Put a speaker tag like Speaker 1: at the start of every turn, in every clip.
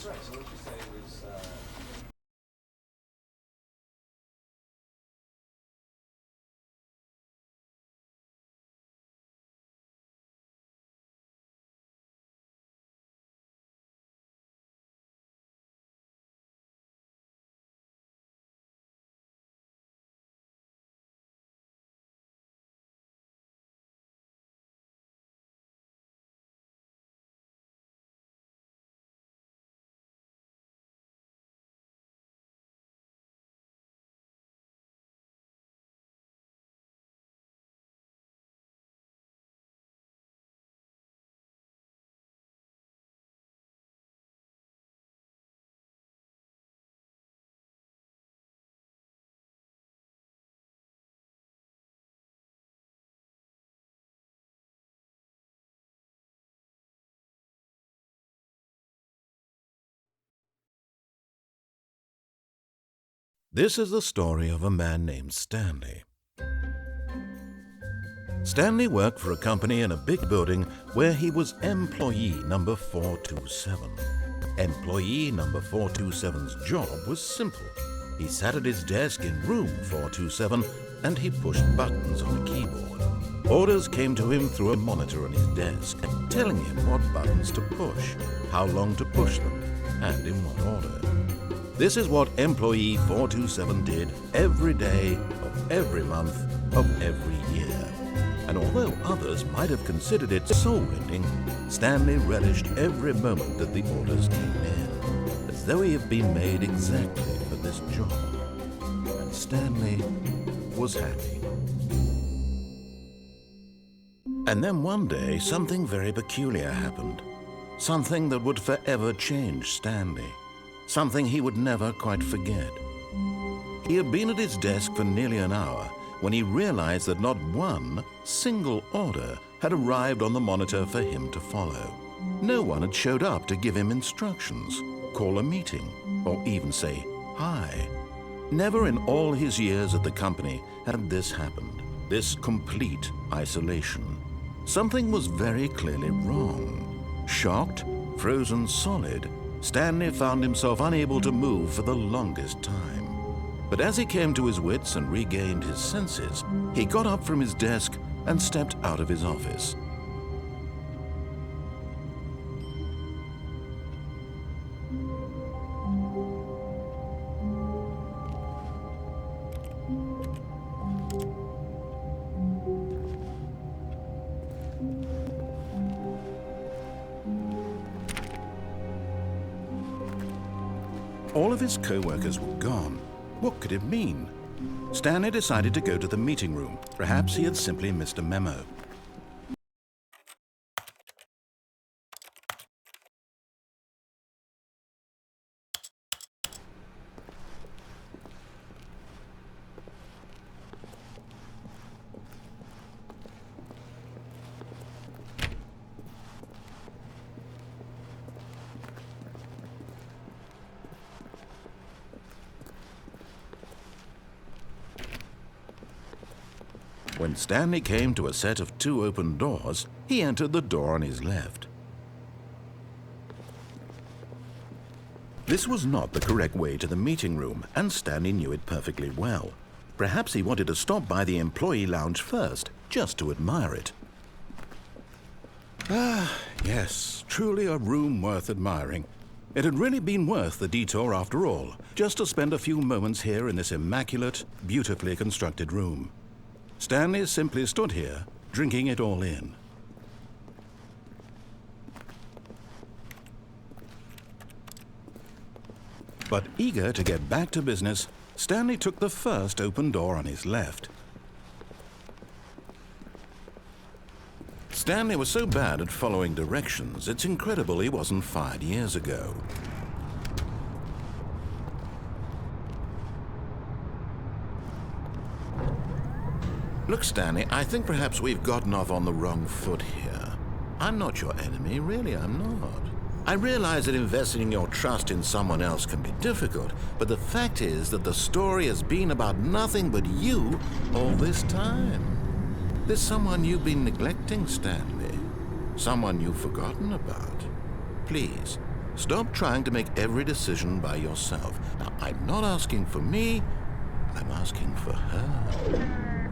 Speaker 1: sorry, so what you say was,
Speaker 2: This is the story of a man named Stanley. Stanley worked for a company in a big building where he was employee number 427. Employee number 427's job was simple. He sat at his desk in room 427 and he pushed buttons on a keyboard. Orders came to him through a monitor on his desk, telling him what buttons to push, how long to push them, and in what order. This is what employee 427 did every day of every month of every year. And although others might have considered it soul-rending, Stanley relished every moment that the orders came in, as though he had been made exactly for this job. And Stanley was happy. And then one day, something very peculiar happened. Something that would forever change Stanley. Something he would never quite forget. He had been at his desk for nearly an hour when he realized that not one single order had arrived on the monitor for him to follow. No one had showed up to give him instructions, call a meeting, or even say hi. Never in all his years at the company had this happened, this complete isolation. Something was very clearly wrong. Shocked, frozen solid, Stanley found himself unable to move for the longest time. But as he came to his wits and regained his senses, he got up from his desk and stepped out of his office. All of his co-workers were gone. What could it mean? Stanley decided to go to the meeting room. Perhaps he had simply missed a memo. When Stanley came to a set of 2 open doors, he entered the door on his left. This was not the correct way to the meeting room, and Stanley knew it perfectly well. Perhaps he wanted to stop by the employee lounge first, just to admire it. Ah, yes, truly a room worth admiring. It had really been worth the detour after all, just to spend a few moments here in this immaculate, beautifully constructed room. Stanley simply stood here, drinking it all in. But eager to get back to business, Stanley took the first open door on his left. Stanley was so bad at following directions, it's incredible he wasn't fired years ago. Look, Stanley, I think perhaps we've gotten off on the wrong foot here. I'm not your enemy, really, I'm not. I realize that investing your trust in someone else can be difficult, but the fact is that the story has been about nothing but you all this time. There's someone you've been neglecting, Stanley. Someone you've forgotten about. Please, Stop trying to make every decision by yourself. Now, I'm not asking for me, I'm asking for her.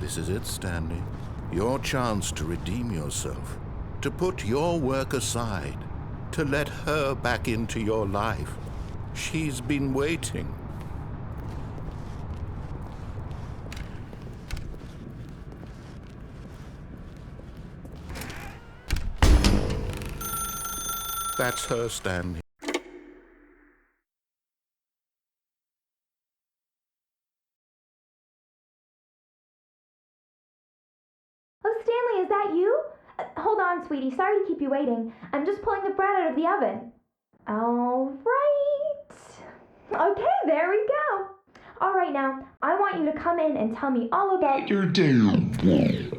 Speaker 2: This is it, Stanley. Your chance to redeem yourself, to put your work aside, to let her back into your life. She's been waiting. That's her, Stanley.
Speaker 1: Oh, Stanley, is that you? Hold on, sweetie. Sorry to keep you waiting. I'm just pulling the bread out of the oven. All right. Okay, there we go. All right, now, I want you to come in and tell me all about your day.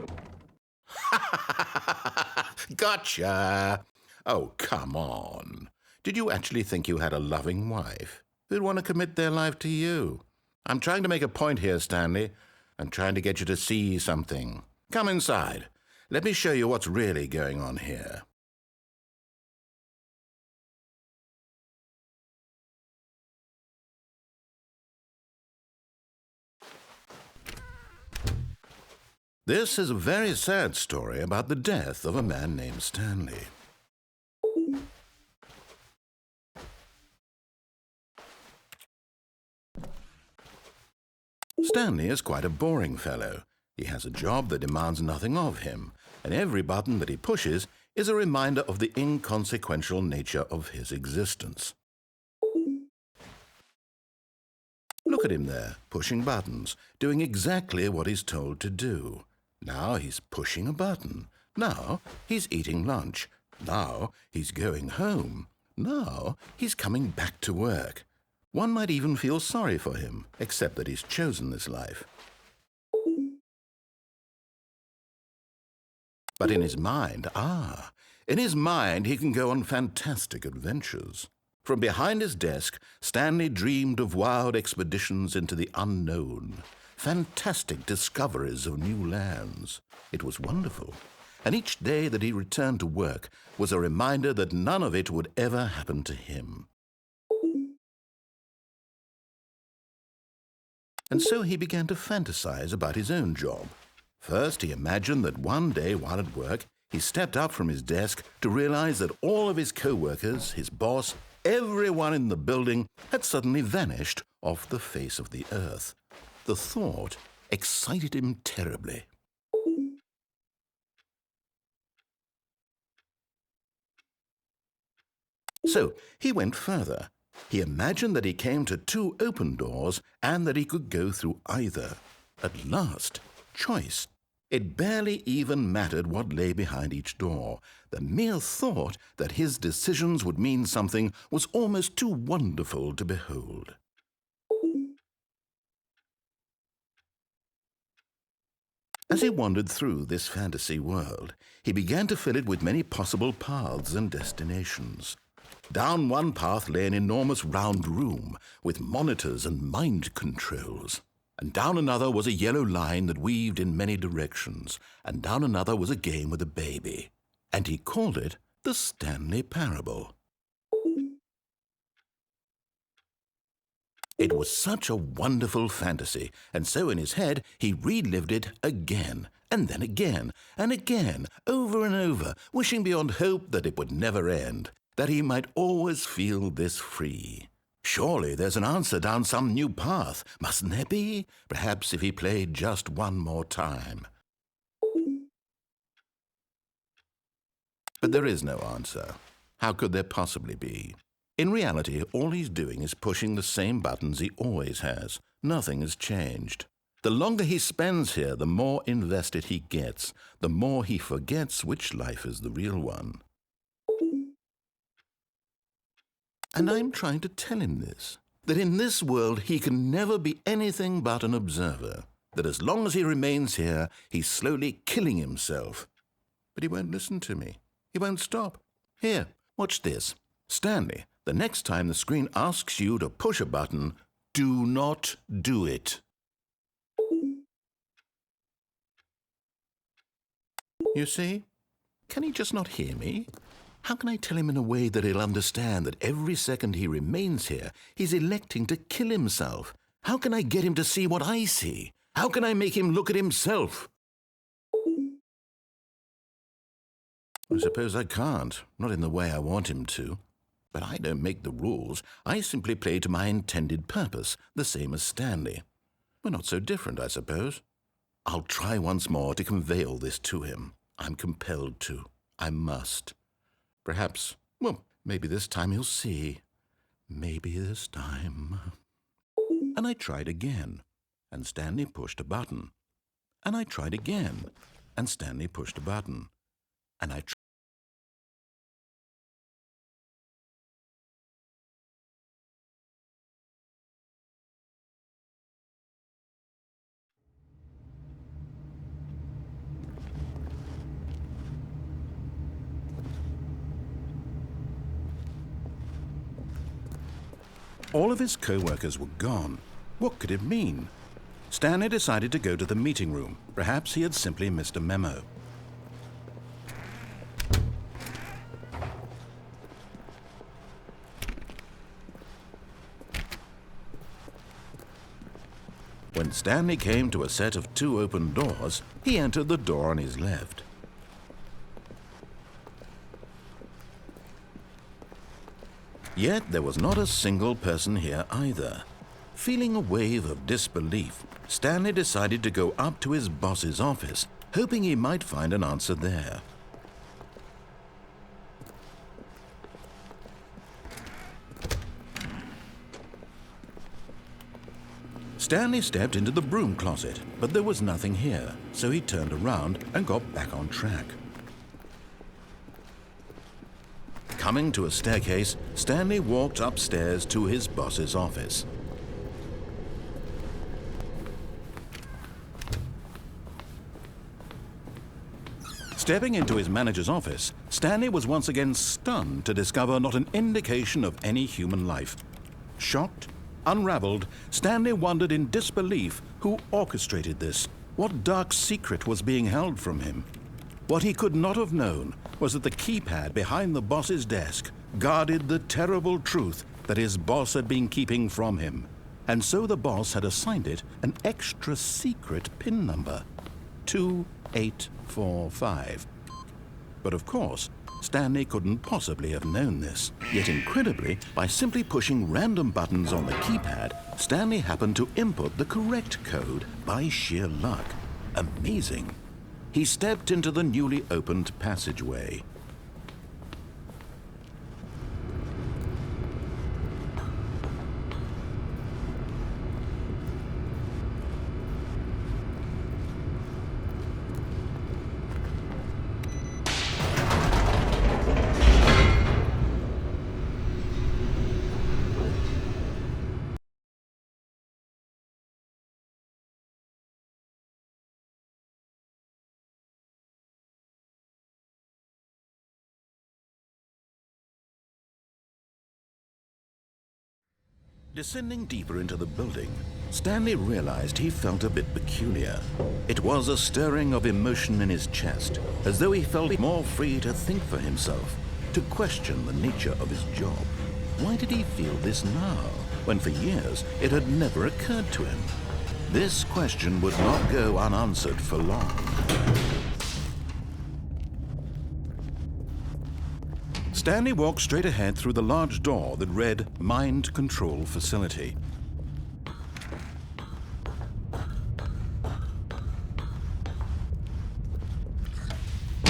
Speaker 2: Gotcha! Oh, come on. Did you actually think you had a loving wife who'd want to commit their life to you? I'm trying to make a point here, Stanley. I'm trying to get you to see something. Come inside. Let me show you what's really going on here. This is a very sad story about the death of a man named Stanley. Stanley is quite a boring fellow. He has a job that demands nothing of him, and every button that he pushes is a reminder of the inconsequential nature of his existence. Look at him there, pushing buttons, doing exactly what he's told to do. Now he's pushing a button. Now he's eating lunch. Now he's going home. Now he's coming back to work. One might even feel sorry for him, except that he's chosen this life. But in his mind, he can go on fantastic adventures. From behind his desk, Stanley dreamed of wild expeditions into the unknown, fantastic discoveries of new lands. It was wonderful, and each day that he returned to work was a reminder that none of it would ever happen to him. And so he began to fantasize about his own job. First, he imagined that one day while at work, he stepped up from his desk to realize that all of his co-workers, his boss, everyone in the building had suddenly vanished off the face of the earth. The thought excited him terribly. So he went further. He imagined that he came to 2 open doors and that he could go through either. At last, choice. It barely even mattered what lay behind each door. The mere thought that his decisions would mean something was almost too wonderful to behold. As he wandered through this fantasy world, he began to fill it with many possible paths and destinations. Down one path lay an enormous round room with monitors and mind controls. And down another was a yellow line that weaved in many directions. And down another was a game with a baby. And he called it the Stanley Parable. It was such a wonderful fantasy, and so in his head he relived it again, and then again, and again, over and over, wishing beyond hope that it would never end, that he might always feel this free. Surely there's an answer down some new path, mustn't there be? Perhaps if he played just one more time. But there is no answer. How could there possibly be? In reality, all he's doing is pushing the same buttons he always has. Nothing has changed. The longer he spends here, the more invested he gets, the more he forgets which life is the real one. And I'm trying to tell him this, that in this world he can never be anything but an observer, that as long as he remains here, he's slowly killing himself. But he won't listen to me. He won't stop. Here, watch this. Stanley, the next time the screen asks you to push a button, do not do it. You see? Can he just not hear me? How can I tell him in a way that he'll understand that every second he remains here, he's electing to kill himself? How can I get him to see what I see? How can I make him look at himself? I suppose I can't, not in the way I want him to. But I don't make the rules. I simply play to my intended purpose, the same as Stanley. We're not so different, I suppose. I'll try once more to convey all this to him. I'm compelled to. I must. Perhaps, well, maybe this time he'll see. Maybe this time. And I tried again, and Stanley pushed a button. And I tried again, and Stanley pushed a button. And I tried. All of his co-workers were gone. What could it mean? Stanley decided to go to the meeting room. Perhaps he had simply missed a memo. When Stanley came to a set of 2 open doors, he entered the door on his left. Yet there was not a single person here either. Feeling a wave of disbelief, Stanley decided to go up to his boss's office, hoping he might find an answer there. Stanley stepped into the broom closet, but there was nothing here, so he turned around and got back on track. Coming to a staircase, Stanley walked upstairs to his boss's office. Stepping into his manager's office, Stanley was once again stunned to discover not an indication of any human life. Shocked, unraveled, Stanley wondered in disbelief who orchestrated this. What dark secret was being held from him? What he could not have known was that the keypad behind the boss's desk guarded the terrible truth that his boss had been keeping from him. And so the boss had assigned it an extra secret PIN number, 2845. But of course, Stanley couldn't possibly have known this. Yet incredibly, by simply pushing random buttons on the keypad, Stanley happened to input the correct code by sheer luck. Amazing. He stepped into the newly opened passageway. Descending deeper into the building, Stanley realized he felt a bit peculiar. It was a stirring of emotion in his chest, as though he felt more free to think for himself, to question the nature of his job. Why did he feel this now, when for years it had never occurred to him? This question would not go unanswered for long. Stanley walked straight ahead through the large door that read Mind Control Facility.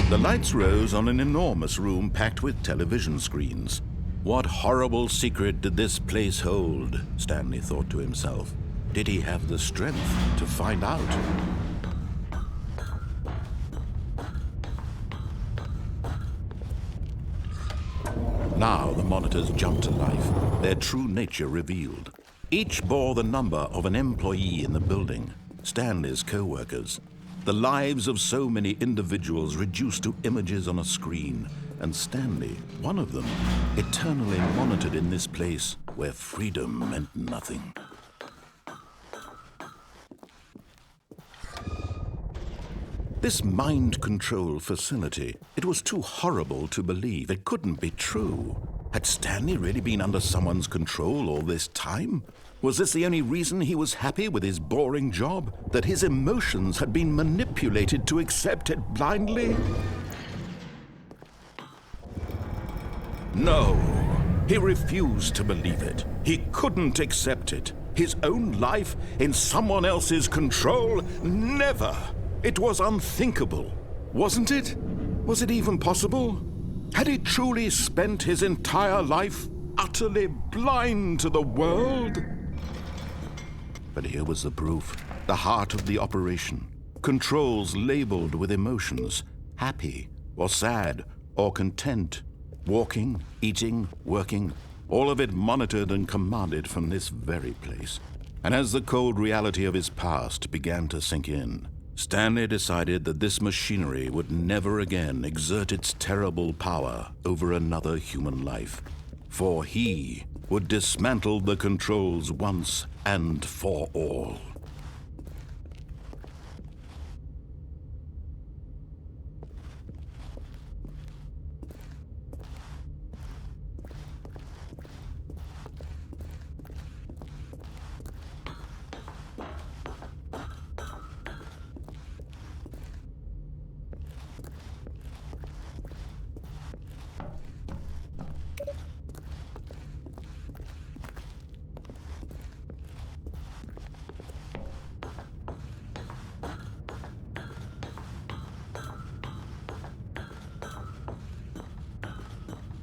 Speaker 2: The lights rose on an enormous room packed with television screens. What horrible secret did this place hold? Stanley thought to himself. Did he have the strength to find out? Now the monitors jumped to life, their true nature revealed. Each bore the number of an employee in the building, Stanley's co-workers. The lives of so many individuals reduced to images on a screen, and Stanley, one of them, eternally monitored in this place where freedom meant nothing. This mind control facility, it was too horrible to believe. It couldn't be true. Had Stanley really been under someone's control all this time? Was this the only reason he was happy with his boring job? That his emotions had been manipulated to accept it blindly? No, he refused to believe it. He couldn't accept it. His own life in someone else's control? Never! It was unthinkable, wasn't it? Was it even possible? Had he truly spent his entire life utterly blind to the world? But here was the proof, the heart of the operation. Controls labeled with emotions, happy or sad or content. Walking, eating, working, all of it monitored and commanded from this very place. And as the cold reality of his past began to sink in, Stanley decided that this machinery would never again exert its terrible power over another human life, for he would dismantle the controls once and for all.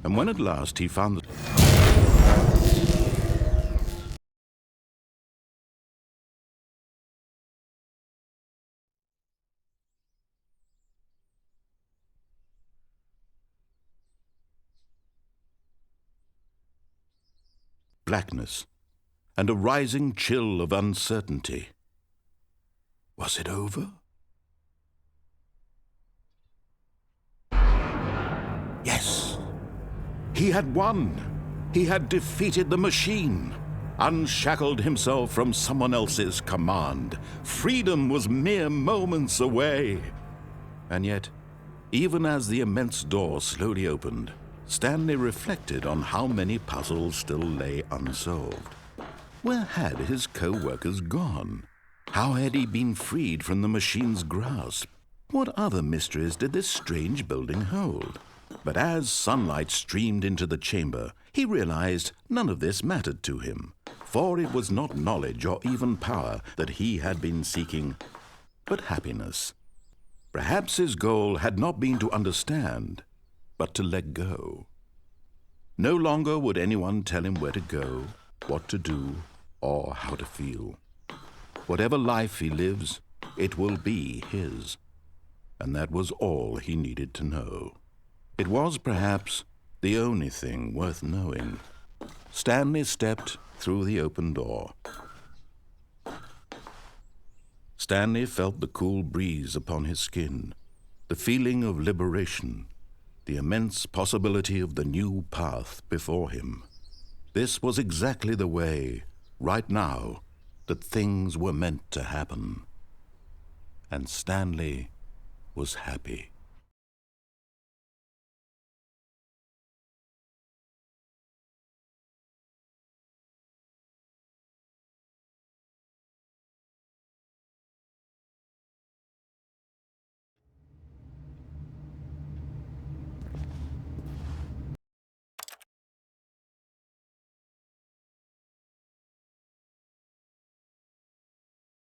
Speaker 2: And when at last he found the blackness and a rising chill of uncertainty, was it over? Yes. He had won. He had defeated the machine, unshackled himself from someone else's command. Freedom was mere moments away. And yet, even as the immense door slowly opened, Stanley reflected on how many puzzles still lay unsolved. Where had his co-workers gone? How had he been freed from the machine's grasp? What other mysteries did this strange building hold? But as sunlight streamed into the chamber, he realized none of this mattered to him, for it was not knowledge or even power that he had been seeking, but happiness. Perhaps his goal had not been to understand, but to let go. No longer would anyone tell him where to go, what to do, or how to feel. Whatever life he lives, it will be his. And that was all he needed to know. It was perhaps the only thing worth knowing. Stanley stepped through the open door. Stanley felt the cool breeze upon his skin, the feeling of liberation, the immense possibility of the new path before him. This was exactly the way, right now, that things were meant to happen. And Stanley was happy.